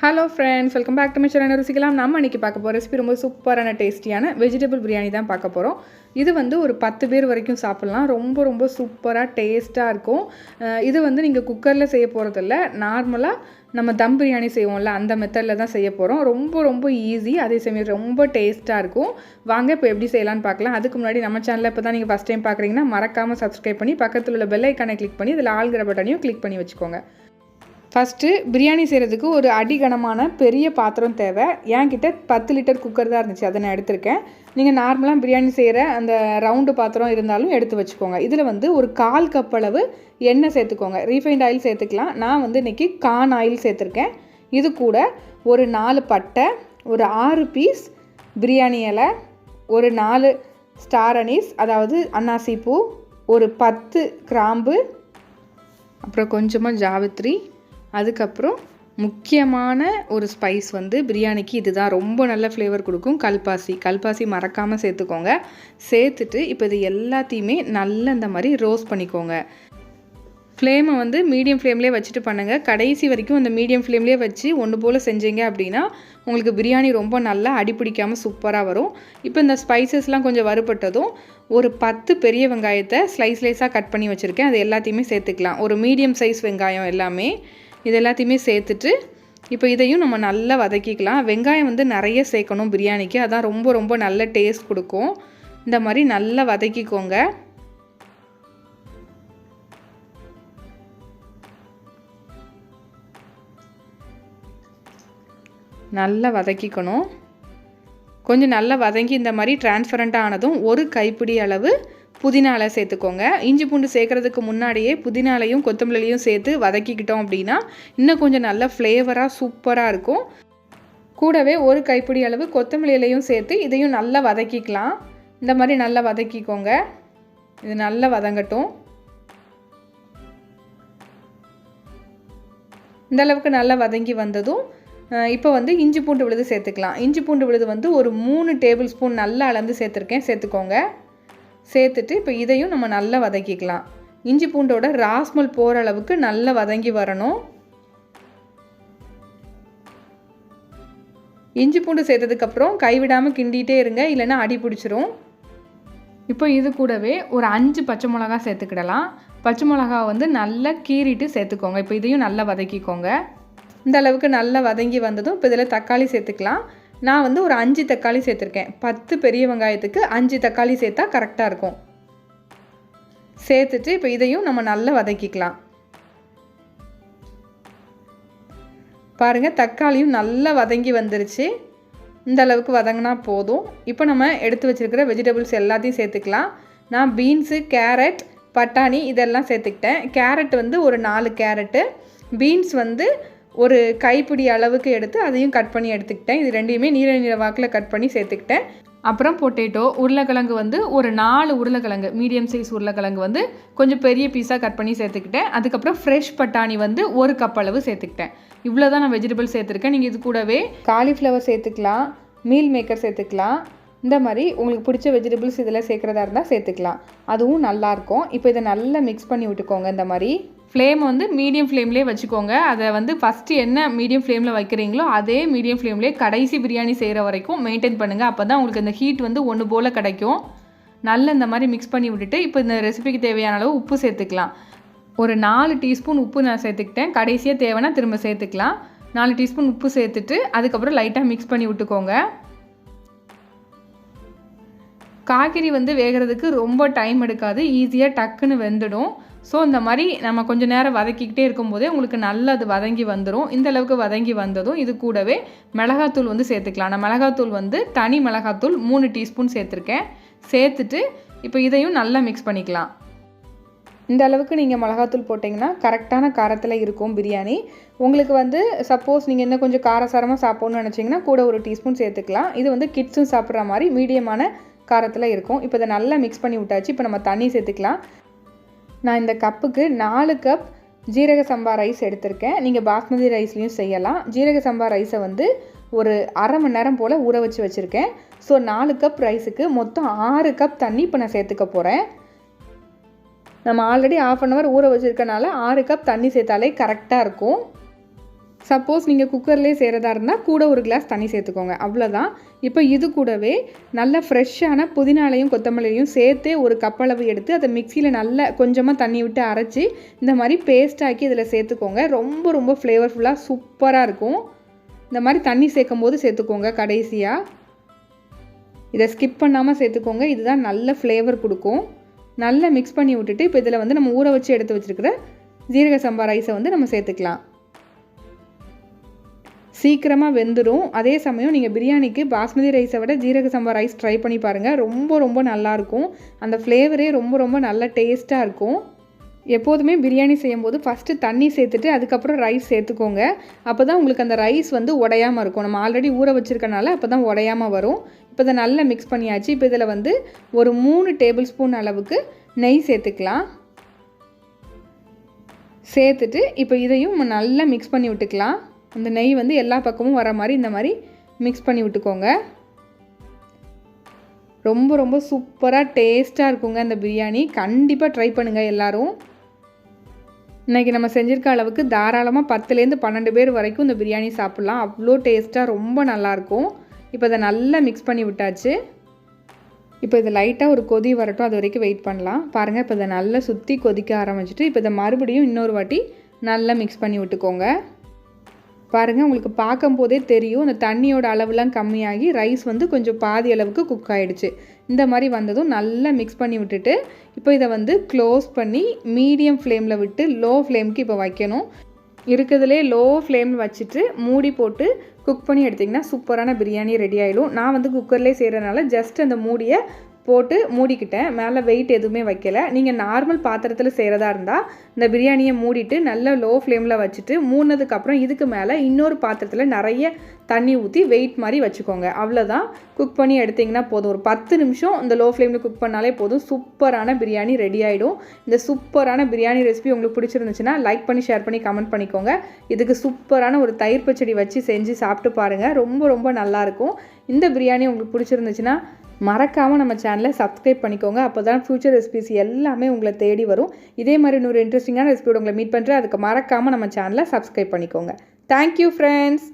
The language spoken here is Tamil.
Hello friends, welcome back to my channel ருசிக்கலாம். நம்ம இன்றைக்கி பார்க்க போகிற ரெசிபி ரொம்ப சூப்பரான டேஸ்டியான வெஜிடபிள் பிரியாணி தான் பார்க்க போகிறோம். இது வந்து ஒரு 10 பேர் வரைக்கும் சாப்பிட்லாம். ரொம்ப ரொம்ப சூப்பராக டேஸ்ட்டாக இருக்கும். இது வந்து நீங்கள் குக்கரில் செய்ய போகிறதில்ல, நார்மலாக நம்ம தம் பிரியாணி செய்வோம்ல அந்த மெத்தடில் தான் செய்ய போகிறோம். ரொம்ப ரொம்ப ஈஸி, அதே சமயம் ரொம்ப டேஸ்ட்டாக இருக்கும். வாங்க இப்போ எப்படி செய்யலான்னு பார்க்கலாம். அதுக்கு முன்னாடி நம்ம சேனலில் இப்போ தான் நீங்கள் ஃபஸ்ட் டைம் பார்க்குறீங்கன்னா மறக்காமல் சப்ஸ்கிரைப் பண்ணி பக்கத்தில் உள்ள பெல் ஐக்கானை கிளிக் பண்ணி இதில் ஆல்கிற பட்டனையும் கிளிக் பண்ணி வச்சுக்கோங்க. ஃபஸ்ட்டு பிரியாணி செய்கிறதுக்கு ஒரு அடிகனமான பெரிய பாத்திரம் தேவை. என்கிட்ட 10 லிட்டர் குக்கர் தான் இருந்துச்சு, அதை நான் எடுத்திருக்கேன். நீங்கள் நார்மலாக பிரியாணி செய்கிற அந்த ரவுண்டு பாத்திரம் இருந்தாலும் எடுத்து வச்சுக்கோங்க. இதில் வந்து ஒரு 1/4 கப் அளவு எண்ணெய் சேர்த்துக்கோங்க. ரீஃபைண்ட் ஆயில் சேர்த்துக்கலாம். நான் வந்து இன்றைக்கி கார்ன் ஆயில் சேர்த்துருக்கேன். இது கூட ஒரு 4 பட்டை, ஒரு 6 பீஸ் பிரியாணி இலை, ஒரு 4 ஸ்டார் அனீஸ் அதாவது அன்னாசி பூ, ஒரு 10 கிராம்பு, அப்புறம் கொஞ்சமாக ஜாவித்ரி, அதுக்கப்புறம் முக்கியமான ஒரு ஸ்பைஸ் வந்து பிரியாணிக்கு இதுதான் ரொம்ப நல்ல ஃப்ளேவர் கொடுக்கும், கல்பாசி மறக்காமல் சேர்த்துக்கோங்க. சேர்த்துட்டு இப்போ இது எல்லாத்தையுமே நல்லா இந்த மாதிரி ரோஸ்ட் பண்ணிக்கோங்க. ஃப்ளேமை வந்து மீடியம் ஃப்ளேம்லேயே வச்சுட்டு பண்ணுங்கள். கடைசி வரைக்கும் அந்த மீடியம் ஃப்ளேம்லேயே வச்சு ஒன்று போல் செஞ்சீங்க அப்படின்னா உங்களுக்கு பிரியாணி ரொம்ப நல்லா அடிப்பிடிக்காமல் சூப்பராக வரும். இப்போ இந்த ஸ்பைசஸ்லாம் கொஞ்சம் வறுபட்டதும் ஒரு 10 பெரிய வெங்காயத்தை ஸ்லைஸாக கட் பண்ணி வச்சுருக்கேன். அது எல்லாத்தையுமே சேர்த்துக்கலாம். ஒரு மீடியம் சைஸ் வெங்காயம் எல்லாமே இது எல்லாத்தையுமே சேர்த்துட்டு இப்போ இதையும் நம்ம நல்லா வதக்கிக்கலாம். வெங்காயம் வந்து நிறைய சேர்க்கணும் பிரியாணிக்கு, அதான் ரொம்ப ரொம்ப நல்ல டேஸ்ட் கொடுக்கும். இந்த மாதிரி நல்லா வதக்கிக்கோங்க. நல்லா வதக்கிக்கணும். கொஞ்சம் நல்லா வதங்கி இந்த மாதிரி டிரான்ஸ்பரண்ட்டாக ஆனதும் ஒரு கைப்பிடி அளவு புதினா இலை சேர்த்துக்கோங்க. இஞ்சி பூண்டு சேர்க்குறதுக்கு முன்னாடியே புதினாலையும் கொத்தமல்லியும் சேர்த்து வதக்கிக்கிட்டோம் அப்படின்னா இன்னும் கொஞ்சம் நல்ல ஃப்ளேவராக சூப்பராக இருக்கும். கூடவே ஒரு கைப்பிடி அளவு கொத்தமல்லி இலையும் சேர்த்து இதையும் நல்லா வதக்கிக்கலாம். இந்த மாதிரி நல்லா வதக்கிக்கோங்க. இது நல்லா வதங்கட்டும். இந்த அளவுக்கு நல்லா வதங்கி வந்ததும் இப்போ வந்து இஞ்சி பூண்டு விழுது சேர்த்துக்கலாம். இஞ்சி பூண்டு விழுது வந்து ஒரு 3 டேபிள் ஸ்பூன் நல்லா அளந்து சேர்த்துக்கோங்க. சேர்த்துட்டு இப்போ இதையும் நம்ம நல்லா வதக்கிக்கலாம். இஞ்சி பூண்டோட ராஸ்மல் போகிற அளவுக்கு நல்லா வதங்கி வரணும். இஞ்சி பூண்டு சேர்த்ததுக்கப்புறம் கைவிடாமல் கிண்டிகிட்டே இருங்க, இல்லைன்னா அடி பிடிச்சிரும். இப்போ இது கூடவே ஒரு 5 பச்சை மிளகா சேர்த்துக்கிடலாம். பச்சை மிளகா வந்து நல்லா கீறிட்டு சேர்த்துக்கோங்க. இப்போ இதையும் நல்லா வதக்கிக்கோங்க. இந்த அளவுக்கு நல்லா வதங்கி வந்ததும் இப்போ இதில் தக்காளி சேர்த்துக்கலாம். நான் வந்து ஒரு 5 தக்காளி சேர்த்துருக்கேன். 10 பெரிய வெங்காயத்துக்கு 5 தக்காளி சேர்த்தா கரெக்டாக இருக்கும். சேர்த்துட்டு இப்போ இதையும் நம்ம நல்லா வதக்கிக்கலாம். பாருங்கள், தக்காளியும் நல்லா வதங்கி வந்துருச்சு. இந்த அளவுக்கு வதங்கினா போதும். இப்போ நம்ம எடுத்து வச்சுருக்கிற வெஜிடபிள்ஸ் எல்லாத்தையும் சேர்த்துக்கலாம். நான் பீன்ஸு, கேரட், பட்டாணி இதெல்லாம் சேர்த்துக்கிட்டேன். கேரட் வந்து ஒரு 4 கேரட்டு, பீன்ஸ் வந்து ஒரு கைப்பிடி அளவுக்கு எடுத்து அதையும் கட் பண்ணி எடுத்துக்கிட்டேன். இது ரெண்டையுமே நீல வாக்கில் கட் பண்ணி சேர்த்துக்கிட்டேன். அப்புறம் பொட்டேட்டோ, உருளைக்கிழங்கு வந்து ஒரு 4 உருளைக்கிழங்கு, மீடியம் சைஸ் உருளைக்கிழங்கு வந்து கொஞ்சம் பெரிய பீஸாக கட் பண்ணி சேர்த்துக்கிட்டேன். அதுக்கப்புறம் ஃப்ரெஷ் பட்டாணி வந்து 1 கப் அளவு சேர்த்துக்கிட்டேன். இவ்வளோ தான் நான் வெஜிடபிள் சேர்த்துருக்கேன். நீங்கள் இது கூடவே காலிஃப்ளவர் சேர்த்துக்கலாம், மீல் மேக்கர் சேர்த்துக்கலாம். இந்த மாதிரி உங்களுக்கு பிடிச்ச வெஜிடபிள்ஸ் இதில் சேர்க்குறதா இருந்தால் சேர்த்துக்கலாம். அதுவும் நல்லாயிருக்கும். இப்போ இதை நல்லா மிக்ஸ் பண்ணி விட்டுக்கோங்க. இந்த மாதிரி ஃப்ளேம் வந்து மீடியம் ஃப்ளேம்லேயே வச்சுக்கோங்க. அதை வந்து ஃபஸ்ட்டு என்ன மீடியம் ஃப்ளேமில் வைக்கிறீங்களோ அதே மீடியம் ஃப்ளேம்லேயே கடைசி பிரியாணி செய்கிற வரைக்கும் மெயின்டைன் பண்ணுங்கள். அப்போ தான் உங்களுக்கு இந்த ஹீட் வந்து ஒன்று போல் கிடைக்கும். நல்லா இந்த மாதிரி மிக்ஸ் பண்ணி விட்டுட்டு இப்போ இந்த ரெசிபிக்கு தேவையான அளவு உப்பு சேர்த்துக்கலாம். ஒரு 4 டீஸ்பூன் உப்பு நான் சேர்த்துக்கிட்டேன். கடைசியாக தேவைன்னா திரும்ப சேர்த்துக்கலாம். 4 டீஸ்பூன் உப்பு சேர்த்துட்டு அதுக்கப்புறம் லைட்டாக மிக்ஸ் பண்ணி விட்டுக்கோங்க. காய்கறி வந்து வேகிறதுக்கு ரொம்ப டைம் எடுக்காது, ஈஸியாக டக்குன்னு வெந்துடும். ஸோ இந்த மாதிரி நம்ம கொஞ்சம் நேரம் வதக்கிக்கிட்டே இருக்கும்போதே உங்களுக்கு நல்லா அது வதங்கி வந்துடும். இந்த அளவுக்கு வதங்கி வந்ததும் இது கூடவே மிளகாத்தூள் வந்து சேர்த்துக்கலாம். நான் மிளகாத்தூள் வந்து தனி மிளகாத்தூள் 3 டீஸ்பூன் சேர்த்துருக்கேன். சேர்த்துட்டு இப்போ இதையும் நல்லா மிக்ஸ் பண்ணிக்கலாம். இந்த அளவுக்கு நீங்கள் மிளகாத்தூள் போட்டிங்கன்னா கரெக்டான காரத்தில் இருக்கும் பிரியாணி. உங்களுக்கு வந்து சப்போஸ் நீங்கள் இன்னும் கொஞ்சம் காரசாரமாக சாப்பிட்ணுன்னு நினச்சிங்கன்னா கூட ஒரு டீஸ்பூன் சேர்த்துக்கலாம். இது வந்து கிட்ஸும் சாப்பிட்ற மாதிரி மீடியமான காரத்தில் இருக்கும். இப்போ இதை நல்லா மிக்ஸ் பண்ணி விட்டாச்சு. இப்போ நம்ம தண்ணி சேர்த்துக்கலாம். நான் இந்த கப்புக்கு 4 கப் ஜீரக சம்பா ரைஸ் எடுத்திருக்கேன். நீங்கள் பாஸ்மதி ரைஸ்லேயும் செய்யலாம். ஜீரக சம்பா ரைஸை வந்து ஒரு அரை மணி நேரம் போல் ஊற வச்சுருக்கேன். ஸோ 4 கப் ரைஸுக்கு மொத்தம் 6 கப் தண்ணி இப்போ நான் சேர்த்துக்க போகிறேன். நம்ம ஆல்ரெடி 1/2 அன் ஹவர் ஊற வச்சுருக்கனால 6 கப் தண்ணி சேர்த்தாலே கரெக்டாக இருக்கும். சப்போஸ் நீங்கள் குக்கர்லேயே செய்கிறதா இருந்தால் கூட ஒரு கிளாஸ் தண்ணி சேர்த்துக்கோங்க, அவ்வளோதான். இப்போ இது கூடவே நல்ல ஃப்ரெஷ்ஷான புதினாலையும் கொத்தமல்லியையும் சேர்த்து ஒரு கப் அளவு எடுத்து அதை மிக்சியில் நல்லா கொஞ்சமாக தண்ணி விட்டு அரைச்சி இந்த மாதிரி பேஸ்ட்டாக்கி இதில் சேர்த்துக்கோங்க. ரொம்ப ரொம்ப ஃப்ளேவர்ஃபுல்லாக சூப்பராக இருக்கும். இந்த மாதிரி தண்ணி சேர்க்கும் போது சேர்த்துக்கோங்க கடைசியாக. இதை ஸ்கிப் பண்ணாமல் சேர்த்துக்கோங்க, இதுதான் நல்ல ஃப்ளேவர் கொடுக்கும். நல்லா மிக்ஸ் பண்ணி விட்டுட்டு இப்போ இதில் வந்து நம்ம ஊற வச்சு எடுத்து வச்சுருக்கிற ஜீரக சம்பா ரைஸை வந்து நம்ம சேர்த்துக்கலாம். சீக்கிரமாக வெந்துடும். அதே சமயம் நீங்கள் பிரியாணிக்கு பாஸ்மதி ரைஸை விட ஜீரக சம்பா ரைஸ் ட்ரை பண்ணி பாருங்கள், ரொம்ப ரொம்ப நல்லாயிருக்கும். அந்த ஃப்ளேவரே ரொம்ப ரொம்ப நல்ல டேஸ்ட்டாக இருக்கும். எப்போதுமே பிரியாணி செய்யும்போது ஃபஸ்ட்டு தண்ணி சேர்த்துட்டு அதுக்கப்புறம் ரைஸ் சேர்த்துக்கோங்க. அப்போ தான் உங்களுக்கு அந்த ரைஸ் வந்து உடையாமல் இருக்கும். நம்ம ஆல்ரெடி ஊற வச்சுருக்கனால அப்போ தான் உடையாமல் வரும். இப்போ இதை நல்லா மிக்ஸ் பண்ணியாச்சு. இப்போ இதில் வந்து ஒரு 3 டேபிள் ஸ்பூன் அளவுக்கு நெய் சேர்த்துக்கலாம். சேர்த்துட்டு இப்போ இதையும் நல்லா மிக்ஸ் பண்ணி விட்டுக்கலாம். அந்த நெய் வந்து எல்லா பக்கமும் வர மாதிரி இந்த மாதிரி மிக்ஸ் பண்ணி விட்டுக்கோங்க. ரொம்ப ரொம்ப சூப்பராக டேஸ்ட்டாக இருக்குங்க இந்த பிரியாணி. கண்டிப்பாக ட்ரை பண்ணுங்கள் எல்லோரும். இன்றைக்கி நம்ம செஞ்சுருக்க அளவுக்கு தாராளமாக 10லேருந்து 12 பேர் வரைக்கும் இந்த பிரியாணி சாப்பிட்லாம். அவ்வளோ டேஸ்ட்டாக ரொம்ப நல்லாயிருக்கும். இப்போ இதை நல்லா மிக்ஸ் பண்ணி விட்டாச்சு. இப்போ இது லைட்டாக ஒரு கொதி வரட்டும், அது வரைக்கும் வெயிட் பண்ணலாம். பாருங்கள், இப்போ இதை நல்லா சுற்றி கொதிக்க ஆரம்பிச்சிட்டு இப்போ இதை மறுபடியும் இன்னொரு வாட்டி நல்லா மிக்ஸ் பண்ணி விட்டுக்கோங்க. பாருங்கள், உங்களுக்கு பார்க்கும்போதே தெரியும் இந்த தண்ணியோட அளவுலாம் கம்மியாகி ரைஸ் வந்து கொஞ்சம் பாதி அளவுக்கு குக் ஆகிடுச்சு. இந்த மாதிரி வந்ததும் நல்லா மிக்ஸ் பண்ணி விட்டுட்டு இப்போ இதை வந்து க்ளோஸ் பண்ணி மீடியம் ஃப்ளேமில் விட்டு லோ ஃப்ளேமுக்கு இப்போ வைக்கணும். இருக்கிறதுலே லோ ஃப்ளேமில் வச்சுட்டு மூடி போட்டு குக் பண்ணி எடுத்திங்கன்னா சூப்பரான பிரியாணி ரெடி ஆகிடும். நான் வந்து குக்கர்லேயே செய்கிறதுனால ஜஸ்ட் அந்த மூடியை போட்டு மூடிக்கிட்டேன், மேலே வெயிட் எதுவுமே வைக்கலை. நீங்கள் நார்மல் பாத்திரத்தில் செய்கிறதா இருந்தால் இந்த பிரியாணியை மூடிட்டு நல்லா லோ ஃப்ளேமில் வச்சுட்டு மூடினதுக்கப்புறம் இதுக்கு மேலே இன்னொரு பாத்திரத்தில் நிறைய தண்ணி ஊற்றி வெயிட் மாதிரி வச்சுக்கோங்க. அவ்வளோதான், குக் பண்ணி எடுத்திங்கன்னா போதும். ஒரு 10 நிமிஷம் இந்த லோ ஃப்ளேமில் குக் பண்ணாலே போதும், சூப்பரான பிரியாணி ரெடி ஆகிடும். இந்த சூப்பரான பிரியாணி ரெசிபி உங்களுக்கு பிடிச்சிருந்துச்சுன்னா லைக் பண்ணி ஷேர் பண்ணி கமெண்ட் பண்ணிக்கோங்க. இதுக்கு சூப்பரான ஒரு தயிர் பச்சடி வச்சு செஞ்சு சாப்பிட்டு பாருங்கள், ரொம்ப ரொம்ப நல்லாயிருக்கும். இந்த பிரியாணி உங்களுக்கு பிடிச்சிருந்துச்சுன்னா மறக்காமல் நம்ம சேனலை சப்ஸ்கிரைப் பண்ணிக்கோங்க. அப்போ தான் ஃப்யூச்சர் ரெசிபிஸ் எல்லாமே உங்களை தேடி வரும். இதே மாதிரி இன்னொரு இன்ட்ரெஸ்டிங்கான ரெசிபியோட உங்களை மீட் பண்ணுறேன். அதுக்கு மறக்காமல் நம்ம சேனலை சப்ஸ்கிரைப் பண்ணிக்கோங்க. Thank you friends.